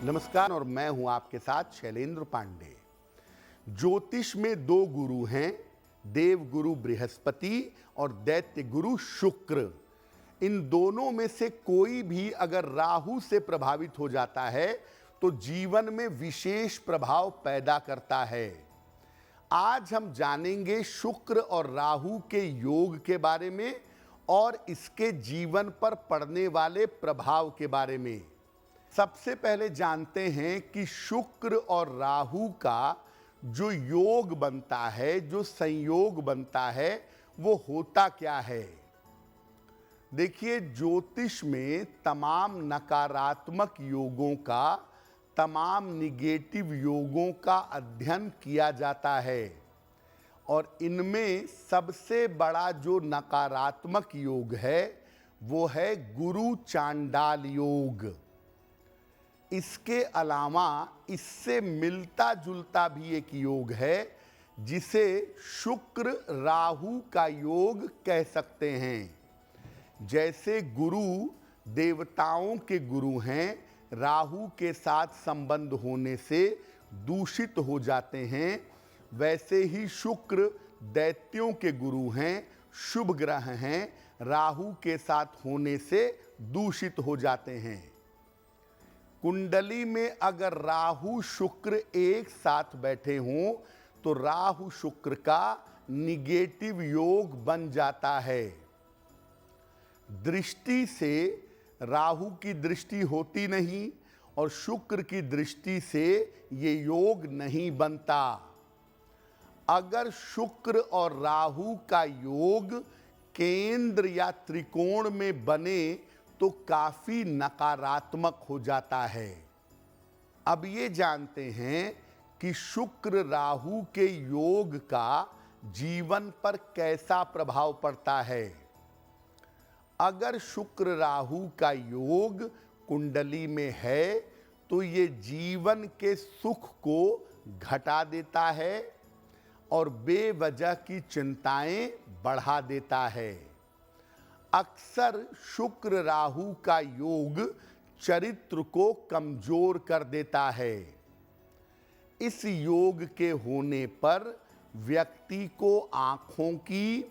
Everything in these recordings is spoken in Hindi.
नमस्कार और मैं हूं आपके साथ शैलेंद्र पांडे। ज्योतिष में दो गुरु हैं, देव गुरु बृहस्पति और दैत्य गुरु शुक्र। इन दोनों में से कोई भी अगर राहु से प्रभावित हो जाता है तो जीवन में विशेष प्रभाव पैदा करता है। आज हम जानेंगे शुक्र और राहु के योग के बारे में और इसके जीवन पर पड़ने वाले प्रभाव के बारे में। सबसे पहले जानते हैं कि शुक्र और राहु का जो योग बनता है, जो संयोग बनता है, वो होता क्या है। देखिए, ज्योतिष में तमाम नकारात्मक योगों का, तमाम निगेटिव योगों का अध्ययन किया जाता है और इनमें सबसे बड़ा जो नकारात्मक योग है वो है गुरु चांडाल योग। इसके अलावा इससे मिलता जुलता भी एक योग है जिसे शुक्र राहु का योग कह सकते हैं। जैसे गुरु देवताओं के गुरु हैं, राहु के साथ संबंध होने से दूषित हो जाते हैं, वैसे ही शुक्र दैत्यों के गुरु हैं, शुभ ग्रह हैं, राहु के साथ होने से दूषित हो जाते हैं। कुंडली में अगर राहु शुक्र एक साथ बैठे हों तो राहु शुक्र का निगेटिव योग बन जाता है। दृष्टि से राहु की दृष्टि होती नहीं और शुक्र की दृष्टि से ये योग नहीं बनता। अगर शुक्र और राहु का योग केंद्र या त्रिकोण में बने तो काफी नकारात्मक हो जाता है। अब ये जानते हैं कि शुक्र राहु के योग का जीवन पर कैसा प्रभाव पड़ता है। अगर शुक्र राहु का योग कुंडली में है तो ये जीवन के सुख को घटा देता है और बेवजह की चिंताएं बढ़ा देता है। अक्सर शुक्र राहु का योग चरित्र को कमजोर कर देता है। इस योग के होने पर व्यक्ति को आंखों की,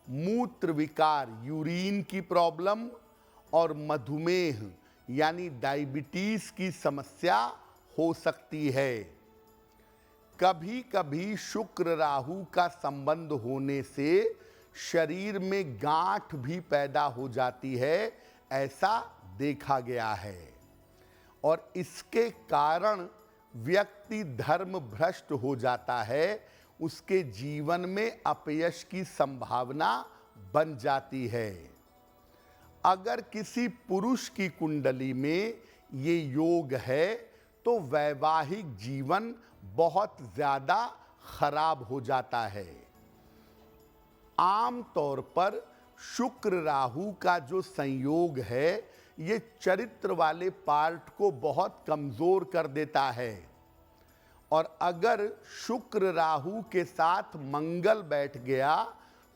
मूत्र विकार यूरिन की प्रॉब्लम और मधुमेह यानी डायबिटीज की समस्या हो सकती है। कभी कभी शुक्र राहु का संबंध होने से शरीर में गांठ भी पैदा हो जाती है, ऐसा देखा गया है और इसके कारण व्यक्ति धर्म भ्रष्ट हो जाता है, उसके जीवन में अपयश की संभावना बन जाती है। अगर किसी पुरुष की कुंडली में ये योग है तो वैवाहिक जीवन बहुत ज्यादा खराब हो जाता है। आम तौर पर शुक्र राहु का जो संयोग है ये चरित्र वाले पार्ट को बहुत कमजोर कर देता है और अगर शुक्र राहु के साथ मंगल बैठ गया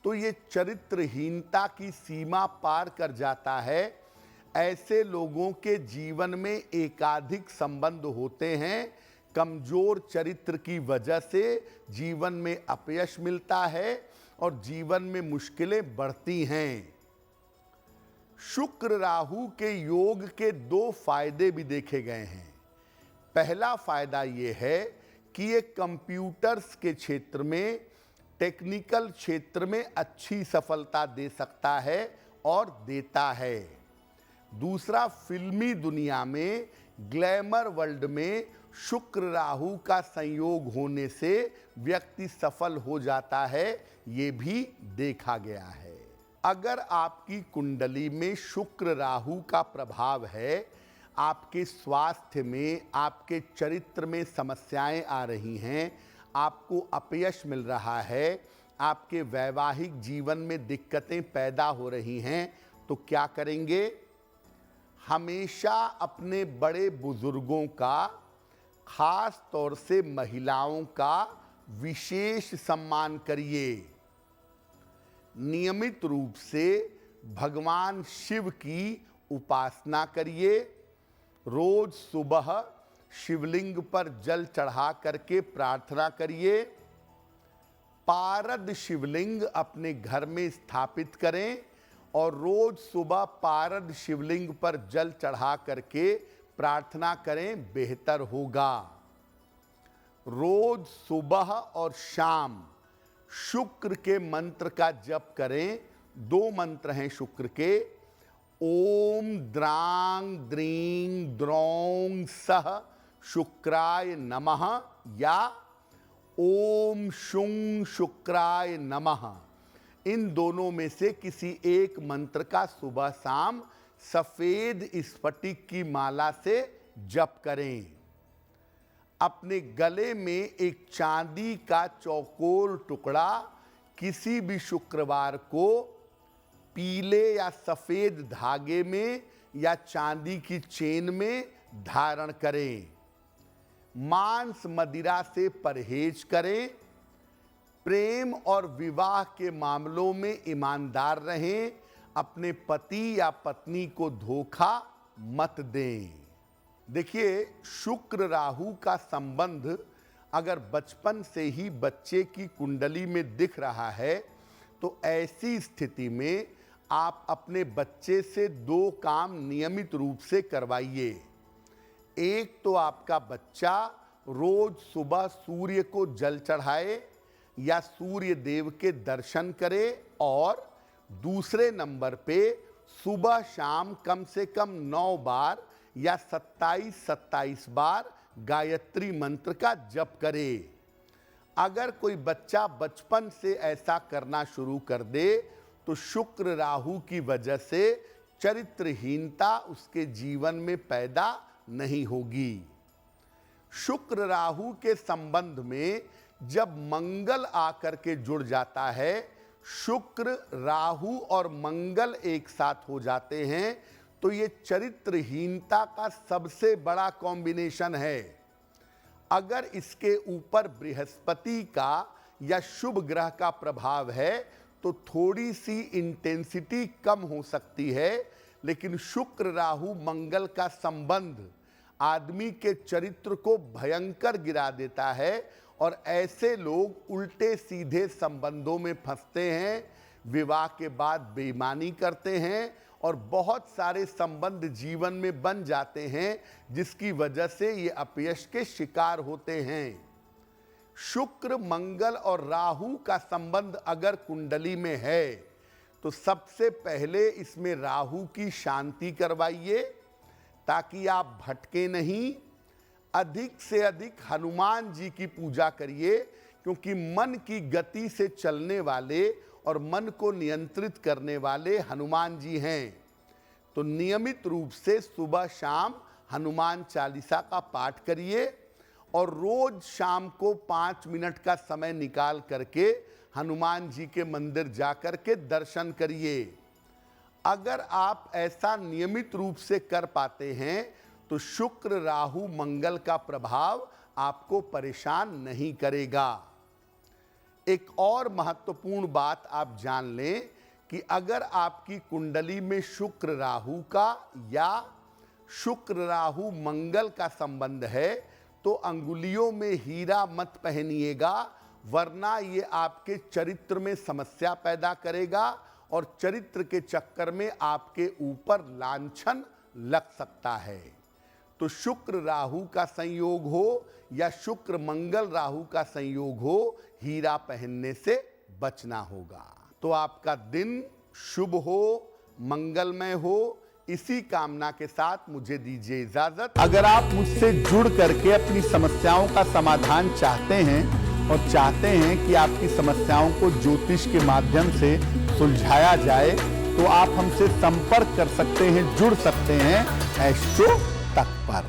तो ये चरित्रहीनता की सीमा पार कर जाता है। ऐसे लोगों के जीवन में एकाधिक संबंध होते हैं। कमजोर चरित्र की वजह से जीवन में अपयश मिलता है और जीवन में मुश्किलें बढ़ती हैं। शुक्र राहु के योग के दो फायदे भी देखे गए हैं। पहला फायदा ये है कि ये कंप्यूटर्स के क्षेत्र में, टेक्निकल क्षेत्र में अच्छी सफलता दे सकता है और देता है। दूसरा, फिल्मी दुनिया में, ग्लैमर वर्ल्ड में शुक्र राहु का संयोग होने से व्यक्ति सफल हो जाता है, ये भी देखा गया है। अगर आपकी कुंडली में शुक्र राहु का प्रभाव है, आपके स्वास्थ्य में, आपके चरित्र में समस्याएं आ रही हैं, आपको अपयश मिल रहा है, आपके वैवाहिक जीवन में दिक्कतें पैदा हो रही हैं, तो क्या करेंगे? हमेशा अपने बड़े बुजुर्गों का, खास तौर से महिलाओं का विशेष सम्मान करिए। नियमित रूप से भगवान शिव की उपासना करिए, रोज सुबह शिवलिंग पर जल चढ़ा करके प्रार्थना करिए। पारद शिवलिंग अपने घर में स्थापित करें और रोज सुबह पारद शिवलिंग पर जल चढ़ा करके प्रार्थना करें, बेहतर होगा। रोज सुबह और शाम शुक्र के मंत्र का जप करें। 2 मंत्र हैं शुक्र के, ओम द्रांग द्रीं द्रौं सह शुक्राय नमः या ओम शुं शुक्राय नमः। इन दोनों में से किसी एक मंत्र का सुबह शाम सफेद स्फटिक की माला से जप करें। अपने गले में एक चांदी का चौकोर टुकड़ा किसी भी शुक्रवार को पीले या सफेद धागे में या चांदी की चेन में धारण करें। मांस मदिरा से परहेज करें। प्रेम और विवाह के मामलों में ईमानदार रहें। अपने पति या पत्नी को धोखा मत दें। देखिए, शुक्र राहु का संबंध अगर बचपन से ही बच्चे की कुंडली में दिख रहा है तो ऐसी स्थिति में आप अपने बच्चे से 2 काम नियमित रूप से करवाइए। एक तो आपका बच्चा रोज सुबह सूर्य को जल चढ़ाए या सूर्य देव के दर्शन करे और दूसरे नंबर पे सुबह शाम कम से कम 9 बार या 27 बार गायत्री मंत्र का जप करे। अगर कोई बच्चा बचपन से ऐसा करना शुरू कर दे तो शुक्र राहु की वजह से चरित्रहीनता उसके जीवन में पैदा नहीं होगी। शुक्र राहु के संबंध में जब मंगल आकर के जुड़ जाता है, शुक्र राहु और मंगल एक साथ हो जाते हैं तो ये चरित्रहीनता का सबसे बड़ा कॉम्बिनेशन है। अगर इसके ऊपर बृहस्पति का या शुभ ग्रह का प्रभाव है तो थोड़ी सी इंटेंसिटी कम हो सकती है, लेकिन शुक्र राहु मंगल का संबंध आदमी के चरित्र को भयंकर गिरा देता है और ऐसे लोग उल्टे सीधे संबंधों में फंसते हैं, विवाह के बाद बेईमानी करते हैं और बहुत सारे संबंध जीवन में बन जाते हैं जिसकी वजह से ये अपयश के शिकार होते हैं। शुक्र मंगल और राहु का संबंध अगर कुंडली में है तो सबसे पहले इसमें राहु की शांति करवाइए ताकि आप भटके नहीं। अधिक से अधिक हनुमान जी की पूजा करिए क्योंकि मन की गति से चलने वाले और मन को नियंत्रित करने वाले हनुमान जी हैं। तो नियमित रूप से सुबह शाम हनुमान चालीसा का पाठ करिए और रोज शाम को 5 मिनट का समय निकाल करके हनुमान जी के मंदिर जाकर के दर्शन करिए। अगर आप ऐसा नियमित रूप से कर पाते हैं तो शुक्र राहु मंगल का प्रभाव आपको परेशान नहीं करेगा। एक और महत्वपूर्ण बात आप जान लें कि अगर आपकी कुंडली में शुक्र राहु का या शुक्र राहु मंगल का संबंध है तो अंगुलियों में हीरा मत पहनिएगा, वरना ये आपके चरित्र में समस्या पैदा करेगा और चरित्र के चक्कर में आपके ऊपर लांछन लग सकता है। तो शुक्र राहु का संयोग हो या शुक्र मंगल राहु का संयोग हो, हीरा पहनने से बचना होगा। तो आपका दिन शुभ हो, मंगलमय हो, इसी कामना के साथ मुझे दीजिए इजाजत। अगर आप मुझसे जुड़ करके अपनी समस्याओं का समाधान चाहते हैं और चाहते हैं कि आपकी समस्याओं को ज्योतिष के माध्यम से सुलझाया जाए तो आप हमसे संपर्क कर सकते हैं, जुड़ सकते हैं एस्ट्रो तक पर।